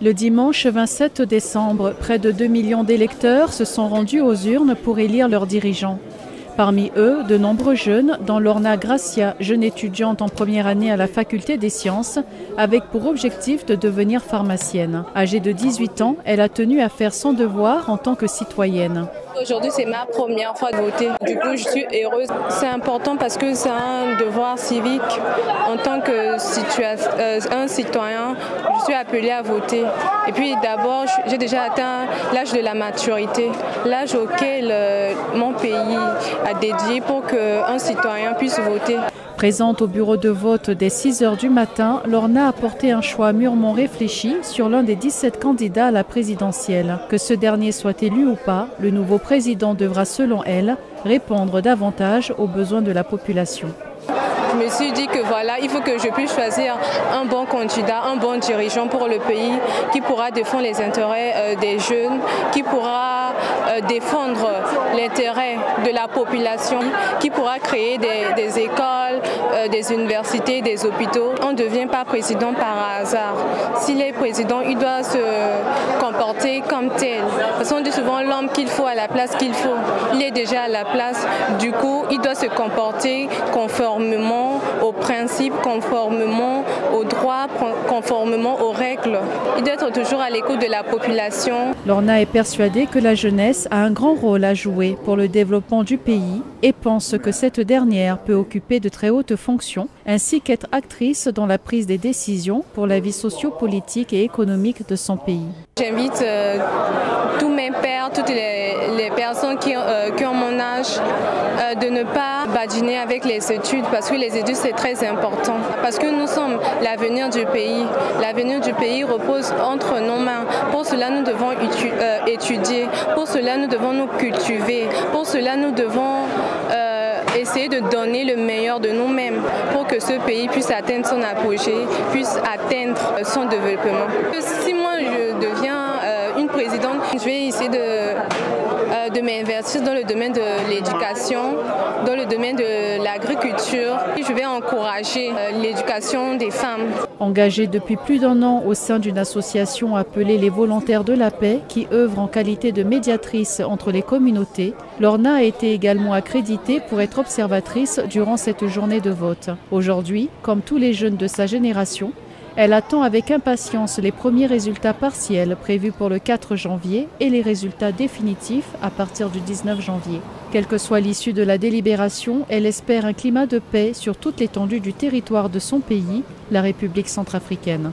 Le dimanche 27 décembre, près de 2 millions d'électeurs se sont rendus aux urnes pour élire leurs dirigeants. Parmi eux, de nombreux jeunes, dont Lorna Gracia, jeune étudiante en première année à la faculté des sciences, avec pour objectif de devenir pharmacienne. Âgée de 18 ans, elle a tenu à faire son devoir en tant que citoyenne. Aujourd'hui, c'est ma première fois de voter. Du coup, je suis heureuse. C'est important parce que c'est un devoir civique. En tant que citoyen, je suis appelée à voter. Et puis d'abord, j'ai déjà atteint l'âge de la maturité, l'âge auquel mon pays a dédié pour qu'un citoyen puisse voter. Présente au bureau de vote dès 6 h du matin, Lorna a porté un choix mûrement réfléchi sur l'un des 17 candidats à la présidentielle. Que ce dernier soit élu ou pas, le nouveau président devra, selon elle, répondre davantage aux besoins de la population. Je me suis dit que voilà, il faut que je puisse choisir un bon candidat, un bon dirigeant pour le pays qui pourra défendre les intérêts des jeunes, qui pourra défendre l'intérêt de la population, qui pourra créer des écoles, des universités, des hôpitaux. On ne devient pas président par hasard. S'il est président, il doit se comporter comme tel. Parce qu'on dit souvent l'homme qu'il faut à la place qu'il faut. Il est déjà à la place. Du coup, il doit se comporter conformément aux principes, conformément aux droits, conformément aux règles. Il doit être toujours à l'écoute de la population. Lorna est persuadée que la jeunesse a un grand rôle à jouer pour le développement du pays et pense que cette dernière peut occuper de très hautes fonctions, ainsi qu'être actrice dans la prise des décisions pour la vie socio-politique et économique de son pays. J'invite tous mes pairs, toutes les personnes qui ont mon âge, de ne pas badiner avec les études, parce que les études c'est très important. Parce que nous sommes l'avenir du pays. L'avenir du pays repose entre nos mains. Pour cela, nous devons étudier. Pour cela, nous devons nous cultiver. Pour cela, nous devons essayer de donner le meilleur de nous-mêmes pour que ce pays puisse atteindre son apogée, puisse atteindre son développement. Si moi je deviens une présidente, je vais essayer de m'investir dans le domaine de l'éducation, dans le domaine de l'agriculture. Je vais encourager l'éducation des femmes. Engagée depuis plus d'1 an au sein d'une association appelée les Volontaires de la Paix, qui œuvre en qualité de médiatrice entre les communautés, Lorna a été également accréditée pour être observatrice durant cette journée de vote. Aujourd'hui, comme tous les jeunes de sa génération, elle attend avec impatience les premiers résultats partiels prévus pour le 4 janvier et les résultats définitifs à partir du 19 janvier. Quelle que soit l'issue de la délibération, elle espère un climat de paix sur toute l'étendue du territoire de son pays, la République centrafricaine.